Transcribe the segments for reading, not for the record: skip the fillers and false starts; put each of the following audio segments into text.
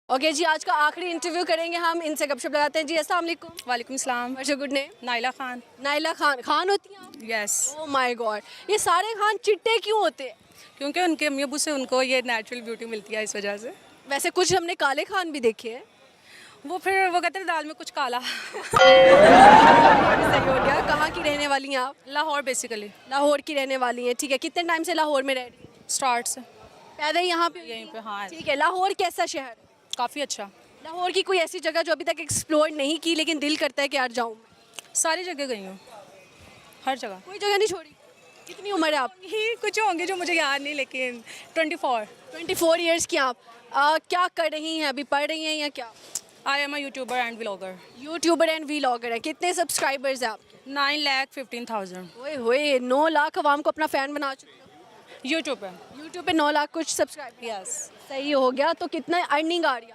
Okay जी, आज का आखिरी इंटरव्यू करेंगे हम, इनसे गपशप लगाते हैं। जी अस्सलाम वालेकुम। वालेकुम सलाम। What's your good name? Naila Khan. Naila Khan. Khan होती हैं आप? यस। ओह माय गॉड, ये सारे खान चिट्टे क्यों होते हैं? क्योंकि उनके अम्मी अबू से उनको ये नेचुरल ब्यूटी मिलती है, इस वजह से। वैसे कुछ हमने काले खान भी देखे हैं। वो फिर वो कहते हैं दाल में कुछ काला। सही हो गया। कहाँ की रहने वाली हैं आप? लाहौर बेसिकली। लाहौर की रहने वाली हैं, ठीक है। कितने टाइम से लाहौर में रह रही हैं? स्टार्ट से पैदा यहाँ पे? यहीं पे, हाँ। ठीक है। लाहौर कैसा शहर है? काफ़ी अच्छा। लाहौर की कोई ऐसी जगह जो अभी तक एक्सप्लोर नहीं की लेकिन दिल करता है कि यार जाऊँ? सारी जगह गई हूँ, हर जगह। कोई जगह नहीं छोड़ी? कितनी उम्र है आप? ही कुछ होंगे जो मुझे याद नहीं, लेकिन 24। 24 ईयर्स की आप। क्या कर रही हैं अभी? पढ़ रही हैं या क्या? I am a YouTuber and vlogger. YouTuber and vlogger है। कितने सब्सक्राइबर्स हैं आपके? 9,15,000 ओए होए, 9 लाख आवाम को अपना फ़ैन बना चुके हो। यूट्यूब पे। यूट्यूब पे 9 लाख कुछ सब्सक्राइबर। यस। सही हो गया। तो कितना अर्निंग आ रही है?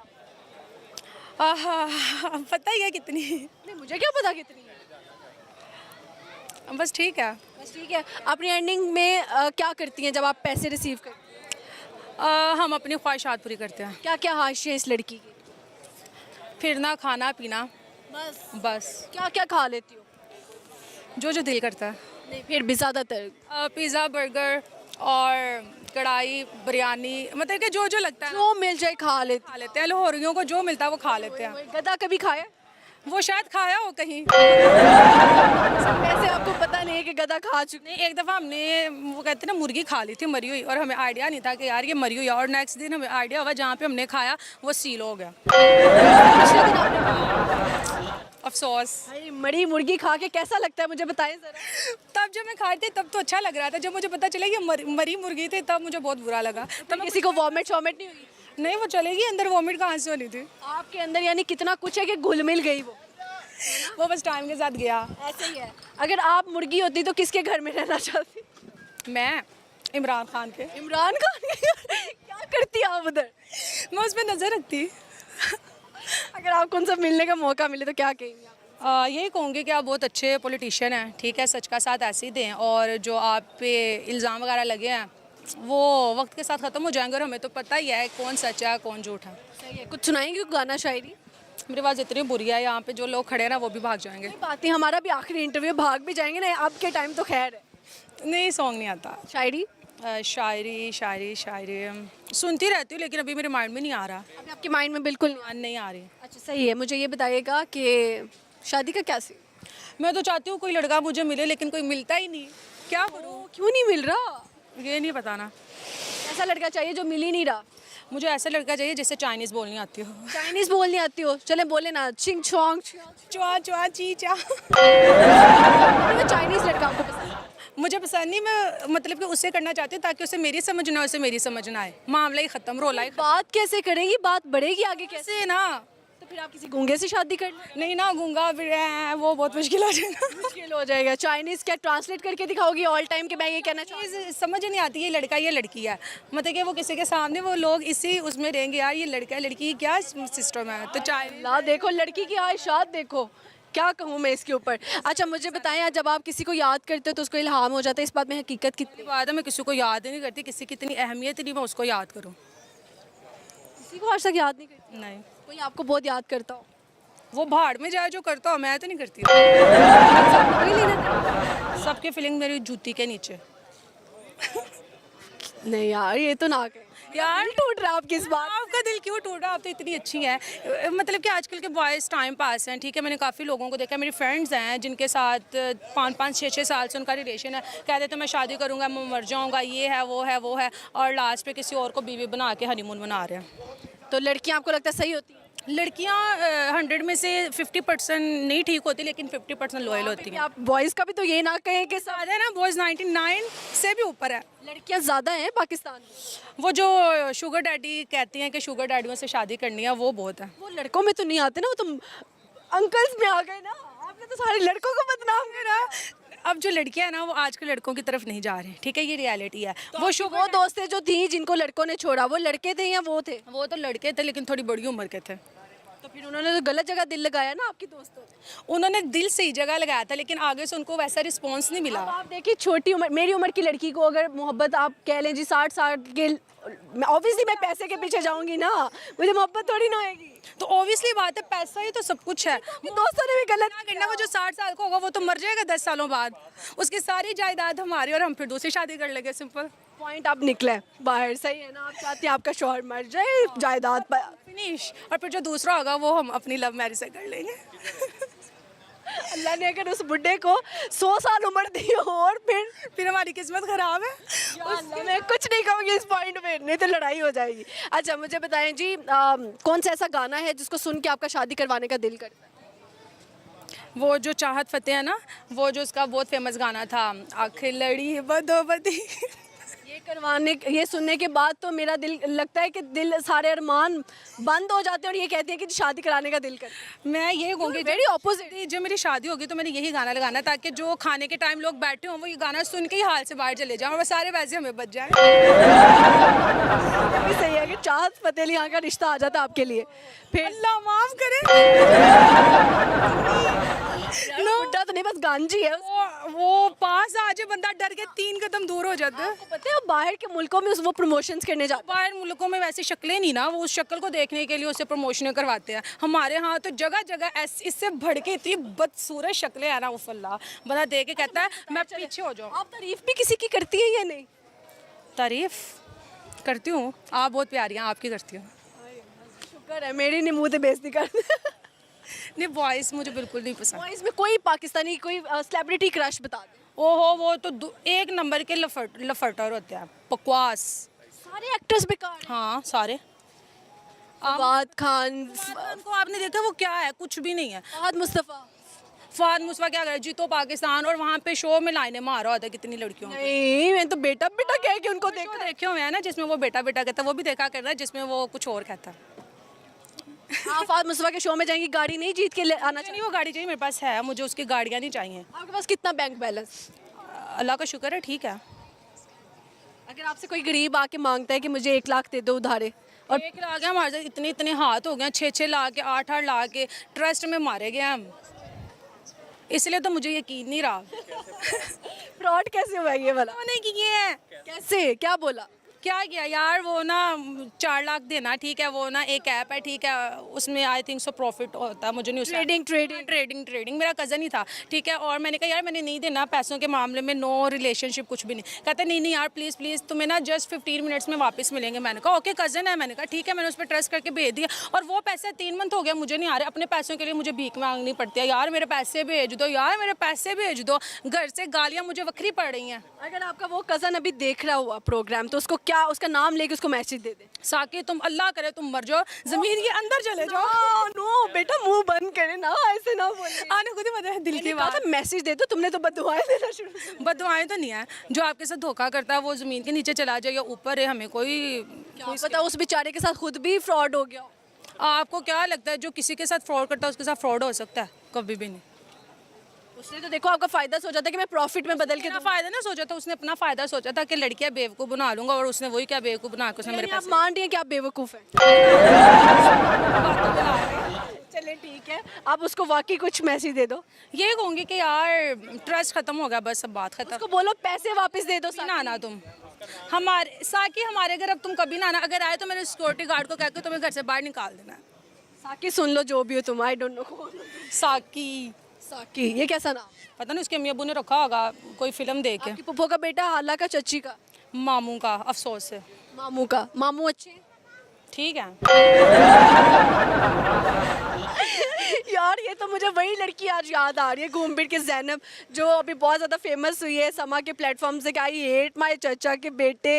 पता ही है कितनी। नहीं, मुझे क्या पता कितनी है। बस ठीक है। बस ठीक है। अपनी अर्निंग में क्या करती हैं जब आप पैसे रिसीव करती हैं? हम अपनी ख्वाहिशात पूरी करते हैं। क्या क्या ख्वाहिशें इस लड़की की? फिरना, खाना पीना, बस। बस। क्या क्या खा लेती हो? जो जो दिल करता है। नहीं, फिर भी ज़्यादातर पिज़्ज़ा, बर्गर और कढ़ाई, बिरयानी, मतलब कि जो जो लगता है जो मिल जाए खा लेती खा लेते हैं। लाहौरियों को जो मिलता है वो खा लेते हैं। हो। गधा कभी खाया? वो शायद खाया हो कहीं। वैसे आपको पता नहीं है कि गधा खा चुके? नहीं, एक दफ़ा हमने वो कहते हैं ना मुर्गी खा ली थी मरी हुई, और हमें आइडिया नहीं था कि यार ये मरी हुई है, और नेक्स्ट दिन हमें आइडिया हुआ जहाँ पे हमने खाया वो सील हो गया। अफसोस। भाई, मरी मुर्गी खा के कैसा लगता है मुझे बताएं जरा। तब जब मैं खाई थी तब तो अच्छा लग रहा था, जब मुझे पता चला ये मरी मुर्गी थी तब मुझे बहुत बुरा लगा। तब किसी को वॉमिट शॉमिट नहीं हुई? नहीं, वो चलेगी अंदर, वॉमिट कहाँ से होनी थी। आपके अंदर यानी कितना कुछ है कि घुल मिल गई वो बस टाइम के साथ गया। ऐसे ही है। अगर आप मुर्गी होती तो किसके घर में रहना चाहती? मैं इमरान खान के। इमरान खान क्या करती आप उधर? मैं उस पर नज़र रखती। अगर आपको उनसे मिलने का मौका मिले तो क्या कहेंगे आप? यही कहूँगी कि आप बहुत अच्छे पॉलिटिशियन हैं, ठीक है, सच का साथ ऐसे ही दें, और जो आप पे इल्ज़ाम वगैरह लगे हैं वो वक्त के साथ ख़त्म हो जाएंगे, और हमें तो पता ही है कौन सच है कौन झूठ है। सही है। कुछ सुनाएंगे गाना शायरी? मेरी आवाज़ इतनी बुरी है, यहाँ पे जो लोग खड़े हैं ना वो भी भाग जाएंगे। कोई बात नहीं, हमारा भी आखिरी इंटरव्यू, भाग भी जाएंगे ना, अब के टाइम तो खैर है। नहीं, सॉन्ग नहीं आता। शायरी? शायरी शायरी शायरी सुनती रहती हूँ, लेकिन अभी मेरे माइंड में नहीं आ रहा। अभी आपके माइंड में बिल्कुल नहीं? नहीं आ रही। अच्छा, सही है। मुझे ये बताइएगा कि शादी का क्या सी? मैं तो चाहती हूँ कोई लड़का मुझे मिले, लेकिन कोई मिलता ही नहीं। क्या करूँ? क्यों नहीं मिल रहा? ये नहीं बताना। ऐसा लड़का चाहिए जो मिल ही नहीं रहा। मुझे ऐसा लड़का चाहिए जिससे चाइनीज़ बोलनी आती हो। चाइनीज बोलनी आती हो? चले बोले ना, चिंग चोंग। चुआ चुआ ची चा। चाइनीज लड़का आपको पसंद है? मुझे पसंद नहीं, मैं मतलब कि उससे करना चाहती हूँ ताकि उसे मेरी समझ ना, उसे मेरी समझ ना आए, मामला ही ख़त्म, रोला ही खत्म। बात कैसे करेंगी? बात बढ़ेगी आगे कैसे? ऐसे ना। तो फिर आप किसी गूंगे से शादी कर लें। नहीं ना, गूंगा फिर वो बहुत मुश्किल हो जाएगा। मुश्किल हो जाएगा। चाइनीज क्या ट्रांसलेट करके दिखाओगी ऑल टाइम के? मैं ये कहना चाहूँ, ये समझ नहीं आती, ये लड़का ये लड़की है, मतलब कि वो किसी के सामने वो लोग इसी उसमें रहेंगे, यार ये लड़का है लड़की क्या सिस्टम है। तो चाइनीज ला देखो लड़की की आयशात देखो, क्या कहूँ मैं इसके ऊपर। अच्छा, मुझे बताएं, यार जब आप किसी को याद करते हो तो उसको इल्हाम हो जाता है, इस बात में हकीकत कितनी? बात है, मैं किसी को याद ही नहीं करती, किसी की इतनी अहमियत ही नहीं मैं उसको याद करूँ। किसी को आज तक याद नहीं करती? नहीं, कोई आपको बहुत याद करता हो? वो भाड़ में जाए जो करता हो, मैं तो नहीं करती। कोई लेना? सबकी फीलिंग मेरी जूती के नीचे। नहीं यार, ये तो ना करें यार, टूट रहा आपकी इस बात। आपका दिल क्यों टूटा? आप तो इतनी अच्छी हैं, मतलब कि आजकल के बॉयज़ टाइम पास हैं, ठीक है। मैंने काफ़ी लोगों को देखा, मेरी फ्रेंड्स हैं जिनके साथ 5-5, 6-6 साल से उनका रिलेशन है, कहते थे मैं शादी करूँगा, मैं मर जाऊँगा, ये है वो है वो है, और लास्ट पे किसी और को बीवी बना के हनीमून मना रहे हैं। तो लड़कियां आपको लगता है सही होती हैं? लड़कियाँ 100 में से 50% नहीं ठीक होती, लेकिन 50% लॉयल होती हैं। आप बॉयज़ का भी तो ये ना कहें कि ज़्यादा है ना, बॉयज़ 99 से भी ऊपर है। लड़कियां ज़्यादा हैं पाकिस्तान में। वो जो शुगर डैडी कहती हैं कि शुगर डैडियों से शादी करनी है, वो बहुत है। वो लड़कों में तो नहीं आते ना, वो तो अंकल्स में आ गए ना। आपने तो सारे लड़कों को बदनाम करा। अब जो लड़कियां हैं ना वो आज के लड़कों की तरफ नहीं जा रही, ठीक है, ये रियलिटी है। तो वो दोस्तें जो थी जिनको लड़कों ने छोड़ा, वो लड़के थे या वो थे? वो तो लड़के थे, लेकिन थोड़ी बड़ी उम्र के थे। तो फिर उन्होंने तो गलत जगह दिल लगाया ना आपकी दोस्तों ने। उन्होंने दिल सही जगह लगाया था, लेकिन आगे से उनको वैसा रिस्पॉन्स नहीं मिला। अब आप देखिए छोटी उम्र, मेरी उम्र की लड़की को अगर मोहब्बत आप कह लें जी 60 साल के, ऑब्वियसली मैं पैसे के पीछे जाऊंगी ना, मुझे मोहब्बत थोड़ी ना होगी। तो ऑब्वियसली बात है, पैसा ही तो सब कुछ है। आपके दोस्तों ने भी गलत क्या करना, वो जो 60 साल का होगा वो तो मर जाएगा 10 सालों बाद, उसकी सारी जायदाद हमारी और हम फिर दूसरी शादी कर लेंगे, सिंपल। पॉइंट आप निकले बाहर, सही है ना। आप चाहते हैं आपका शौहर मर जाए, जायदाद पर फिनिश, और फिर जो दूसरा होगा वो हम अपनी लव मैरिज से कर लेंगे। अल्लाह ने अगर उस बुढ़े को 100 साल उम्र दी हो और फिर हमारी किस्मत खराब है। या अल्लाह, मैं कुछ नहीं कहूँगी इस पॉइंट पे, नहीं तो लड़ाई हो जाएगी। अच्छा मुझे बताएं जी, कौन सा ऐसा गाना है जिसको सुन के आपका शादी करवाने का दिल करता है? वो जो चाहत फतेह है ना, वो जो उसका बहुत फेमस गाना था, आखिर लड़ी बदोबदी। ये सुनने के बाद तो मेरा दिल लगता है कि दिल सारे अरमान बंद हो जाते हैं और ये कहती है कि शादी कराने का दिल करता है। मैं ये कहूँगी वेरी ऑपोजिट। जब मेरी शादी होगी तो मैंने यही गाना लगाना है, ताकि जो खाने के टाइम लोग बैठे हों वो ये गाना सुन के ही हाल से बाहर चले जाएं और वो सारे पैसे हमें बच जाएं। भी सही है कि चाहत फतेह अली यहाँ का रिश्ता आ जाता आपके लिए। फिर अल्लाह माफ करे। बुड्ढा तो नहीं, बस गांजी है। वो पास आ जाए बंदा डर के 3 कदम दूर हो जाता है। आपको पता है अब बाहर के मुल्कों में वो प्रमोशंस करने जाते बाहर मुल्कों में वैसी शक्लें नहीं ना, वो उस शक्ल को देखने के लिए उससे प्रमोशन करवाते हैं। हमारे यहाँ तो जगह जगह इससे बढ़ के इतनी बदसूरत शक्लें हैं ना, उफ़ल्ला, बंदा देख के कहता है मैं पीछे हो जाऊँ। आप तारीफ भी किसी की करती है या नहीं? तारीफ करती हूँ, आप बहुत प्यारी हैं, आपकी करती हूँ। शुक्र है, मेरी नहीं मुँह से बेइज्जती कर। नहीं, वॉइस मुझे बिल्कुल नहीं पसंद। इसमें कोई पाकिस्तानी कोई सेलिब्रिटी क्रश बता दे। ओहो, वो तो एक नंबर के लफटर होते हैं, बकवास। सारे एक्टर्स बेकार हैं। हाँ सारे। फवाद खान, उनको आपने देखा वो क्या है, कुछ भी नहीं है। फहद मुस्तफ़ा। फवाद मुस्तफा क्या करे, जीतो पाकिस्तान, और वहाँ पे शो में लाइनें मारा होता है कितनी लड़कियों को। नहीं, मैं तो बेटा बेटा कह के उनको शो देखा। देखे हुए हैं ना जिसमें वो बेटा बेटा कहता है, वो भी देखा करना है जिसमें वो कुछ और कहता है। हाँ, फहद मुस्तफ़ा के शो में जाएंगी, गाड़ी नहीं जीत के ले आना नहीं, चाहिए। वो गाड़ी चाहिए, मेरे पास है, मुझे उसकी गाड़ियाँ नहीं चाहिए। आपके पास कितना बैंक बैलेंस? अल्लाह का शुक्र है, ठीक है। अगर आपसे कोई गरीब आके मांगता है कि मुझे 1 लाख दे दो उधारे, और 1 लाख है हमारे साथ, इतने इतने हाथ हो गए, 6-6 लाख के, 8-8 लाख के ट्रस्ट में मारे गए हम, इसलिए तो मुझे यकीन नहीं रहा। फ्रॉड कैसे हुआ ये वाला? उन्होंने किए हैं। कैसे, क्या बोला? क्या किया यार, वो ना 4 लाख देना, ठीक है, वो ना एक ऐप है, ठीक है, उसमें आई थिंक सो प्रॉफिट होता है, मुझे नहीं उसका ट्रेडिंग मेरा कज़न ही था, ठीक है। और मैंने कहा यार मैंने नहीं देना, पैसों के मामले में नो रिलेशनशिप कुछ भी नहीं। कहते नहीं यार प्लीज़ प्लीज़ तुम्हें ना जस्ट 15 मिनट्स में वापस मिलेंगे। मैंने कहा ओके कज़न है, मैंने कहा ठीक है, मैंने उस पर ट्रस्ट करके भेज दिया, और वो पैसे 3 मंथ हो गया मुझे नहीं आ रहे। अपने पैसों के लिए मुझे भीख मांगनी पड़ती है, यार मेरे पैसे भेज दो, यार मेरे पैसे भेज दो, घर से गालियाँ मुझे वक्री पड़ रही हैं। अगर आपका वो कज़न अभी देख रहा हुआ प्रोग्राम, तो उसको क्या, उसका नाम लेके उसको मैसेज दे दे, साकी तुम अल्लाह करे तुम मर जाओ, ज़मीन के अंदर चले जाओ। नो बेटा, मुंह बंद करे ना, ऐसे ना बोले। आने खुद ही पता है दिल की बात। मैसेज दे दो, तुमने तो बददुआएं देना शुरू कर दी। बददुआएं तो नहीं है, जो आपके साथ धोखा करता है वो ज़मीन के नीचे चला जाए या ऊपर है, हमें कोई क्या पता उस बेचारे के साथ खुद भी फ्रॉड हो गया हो। आपको क्या लगता है जो किसी के साथ फ्रॉड करता है उसके साथ फ्रॉड हो सकता है? कभी भी नहीं। उसने तो देखो आपका फायदा सोचा था कि मैं प्रॉफिट में बदल के क्या फ़ायदा ना सोचा था, उसने अपना फ़ायदा सोचा था कि लड़कियां बेवकूफ़ बना लूंगा, और उसने वही क्या बेवकूफ़ बना के उसने मेरे आप पैसे। मान रही हैं कि आप बेवकूफ़ हैं। चले ठीक है, आप उसको वाकई कुछ मैसेज दे दो। ये कहूँगी कि यार ट्रस्ट खत्म हो गया, बस अब बात खत्म। उसको बोलो पैसे वापस दे दो। ना आना तुम हमारे साकी, हमारे घर अब तुम कभी ना आना, अगर आए तो मेरे सिक्योरिटी गार्ड को कहकर तुम्हें घर से बाहर निकाल देना है। साकी सुन लो जो भी हो तुम, आई डोंट नो। साकी ये कैसा नाम? पता नहीं उसके अम्मी अबू ने रखा होगा कोई फिल्म देख के। आपकी पुप्पो का बेटा, हाला का, चच्ची का, मामू का, अफसोस से। मामू का। मामू अच्छे हैं? ठीक है। यार ये तो मुझे वही लड़की आज याद आ रही है, घूम फिर के ज़ैनब, जो अभी बहुत ज़्यादा फेमस हुई है समा के प्लेटफॉर्म से, कि आई हेट माय चचा के बेटे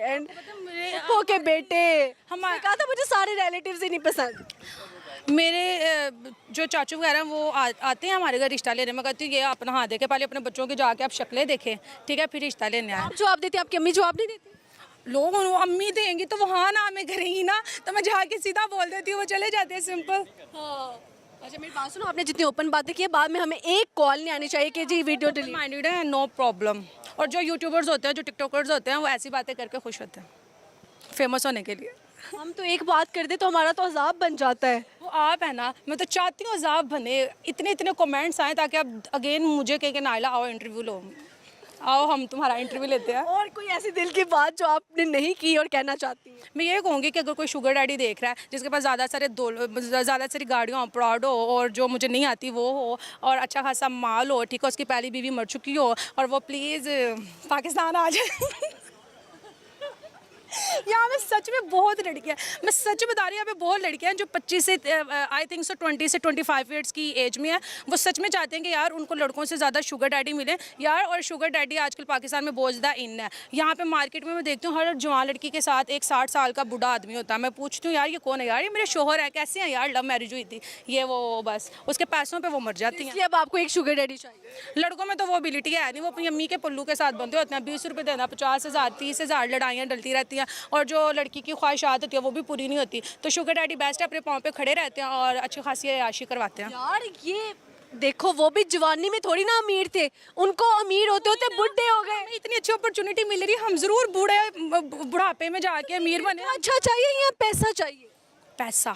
एंड पुप्पो के बेटे। हमने कहा था मुझे सारे रिलेटिव्स ही नहीं पसंद। मेरे जो चाचू वगैरह वो आते हैं हमारे घर रिश्ता लेने में, कहती हूँ ये अपना हाथ देखे, पहले अपने बच्चों की जाके आप शक्लें देखें, ठीक है, फिर रिश्ता लेने आए। आप जवाब देती, आपकी अम्मी जवाब नहीं देती? लोग अम्मी देंगी तो वो हाँ ना में करेंगी ना, तो मैं जाके सीधा बोल देती हूँ, वो चले जाते हैं, सिंपल। हाँ। अच्छा मेरी बात सुनो, आपने जितनी ओपन बातें की है, बाद में हमें एक कॉल नहीं आनी चाहिए कि जी वीडियो डिलीट। माइंडेड है, नो प्रॉब्लम। और जो यूट्यूबर्स होते हैं, जो टिकटॉकर्स होते हैं, वो ऐसी बातें करके खुश होते हैं फेमस होने के लिए। हम तो एक बात कर दे तो हमारा तो अजाब बन जाता है। वो आप है ना, मैं तो चाहती हूँ अजाब बने, इतने इतने कमेंट्स आए ताकि आप अगेन मुझे कहें कि नाइला आओ इंटरव्यू लो, आओ हम तुम्हारा इंटरव्यू लेते हैं। और कोई ऐसी दिल की बात जो आपने नहीं की और कहना चाहती हैं? मैं ये कहूँगी कि अगर कोई शुगर डैडी देख रहा है जिसके पास ज़्यादा सारी गाड़ियाँ हो, प्राउड हो, और जो मुझे नहीं आती वो हो, और अच्छा खासा माल हो, ठीक है, उसकी पहली बीवी मर चुकी हो, और वो प्लीज़ पाकिस्तान आ जाए। यहाँ में सच में बहुत लड़कियाँ, मैं सच बता रही हूँ, यहाँ पे बहुत लड़कियाँ हैं जो 25 से आई थिंक सो 20 से 25 ईयर्स की एज में है। वो सच में चाहते हैं कि यार उनको लड़कों से ज़्यादा शुगर डैडी मिले यार। और शुगर डैडी आजकल पाकिस्तान में बहुत ज़्यादा इन है। यहाँ पे मार्केट में मैं देखती हूँ हर जवान लड़की के साथ एक 60 साल का बूढ़ा आदमी होता है। मैं पूछती हूँ यार ये कौन है यार, ये मेरे शोहर है, कैसे हैं यार, लव मैरिज हुई थी, ये वो, बस उसके पैसों पर वो मर जाती हैं। इसलिए अब आपको एक शुगर डैडी चाहिए। लड़कों में तो वो एबिलिटी है नहीं, वो अपनी अम्मी के पल्लू के साथ बंधे होते हैं। 20 रुपये देना, 50,000 30,000, लड़ाइयाँ डलती रहती हैं, और जो लड़की की ख्वाहिशात होती है वो भी पूरी नहीं होती। तो शुगर डैडी बेस्ट है, अपने पाँव पे खड़े रहते हैं और अच्छी खासी याशी करवाते हैं। यार ये देखो, वो भी जवानी में थोड़ी ना अमीर थे, उनको अमीर होते होते बुढ़े हो गए। हमें इतनी अच्छी अपॉर्चुनिटी मिल रही है, हम ज़रूर बुढ़ापे में जाके अमीर बने। अच्छा चाहिए या पैसा चाहिए? पैसा।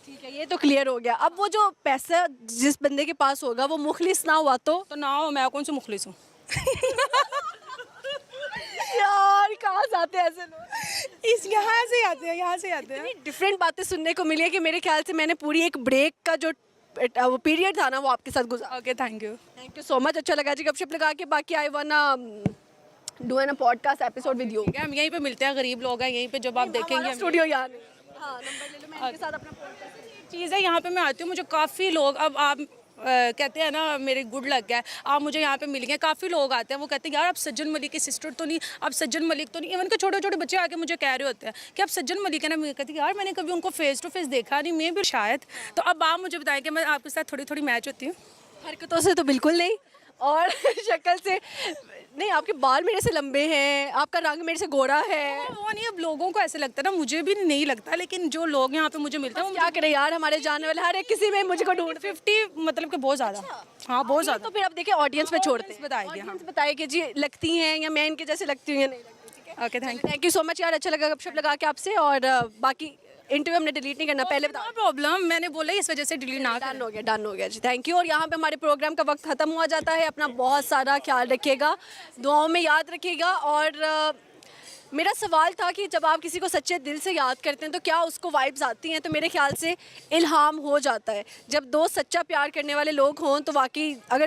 ठीक है, ये तो क्लियर हो गया। अब वो जो पैसा जिस बंदे के पास होगा वो मुखलिस ना हुआ तो ना हो, मैं कौन सी मुखलिस हूँ। यार कहाँ से आते हैं ऐसे लोग? इस यहाँ से आते हैं, यहाँ से आते हैं। इतनी डिफरेंट बातें सुनने को मिली है कि मेरे ख्याल से मैंने पूरी एक ब्रेक का जो वो पीरियड था ना वो आपके साथ गुजारा। Okay, thank you so much. अच्छा लगा जी गपशप लगा के। बाकी आई वाना do an podcast episode with you. हम यहीं पे मिलते हैं, गरीब लोग हैं यहीं पे, जब आप देखेंगे स्टूडियो यार। हाँ, नंबर ले लो, मैं इनके साथ अपना podcast चीज़ है। यहाँ पे मैं आती हूँ, मुझे काफ़ी लोग, अब आप कहते हैं ना मेरे गुड लग है, आप मुझे यहाँ पे मिल गए। काफ़ी लोग आते हैं, वो कहते हैं यार आप सज्जन मलिक की सिस्टर तो नहीं, आप सज्जन मलिक तो नहीं। इवन के छोटे छोटे बच्चे आके मुझे कह रहे होते हैं कि आप सज्जन मलिक है ना। मैं कहती यार मैंने कभी उनको फेस टू फेस देखा नहीं, मैं भी शायद। तो अब आप मुझे बताएं कि मैं आपके साथ थोड़ी थोड़ी मैच होती हूँ। हरकतों से तो बिल्कुल नहीं, और शक्ल से नहीं। आपके बाल मेरे से लंबे हैं, आपका रंग मेरे से गोरा है। वो नहीं, अब लोगों को ऐसे लगता है ना, मुझे भी नहीं लगता, लेकिन जो लोग यहाँ पे मुझे मिलते हैं वो क्या करें यार, हमारे जानने वाले हर एक किसी में मुझको ढूंढ 50 मतलब कि बहुत ज़्यादा। हाँ, बहुत ज़्यादा। तो फिर आप देखिए ऑडियंस पे छोड़ते हैं, बताइए। हाँ, बताइए कि जी लगती हैं या मैं इनके जैसे लगती हूँ या नहीं लगती। Okay, thank you so much यार, अच्छा लगा गपशप लगा के आपसे। और बाकी इंटरव्यू हमने डिलीट नहीं करना, पहले बता। नो प्रॉब्लम, मैंने बोला इस वजह से डिलीट ना डन हो गया, डन हो गया जी, थैंक यू। और यहाँ पे हमारे प्रोग्राम का वक्त ख़त्म हुआ जाता है। अपना बहुत सारा ख्याल रखिएगा, दुआओं में याद रखिएगा। और मेरा सवाल था कि जब आप किसी को सच्चे दिल से याद करते हैं तो क्या उसको वाइब्स आती हैं? तो मेरे ख्याल से इल्हाम हो जाता है। जब दो सच्चा प्यार करने वाले लोग हों तो वाकई अगर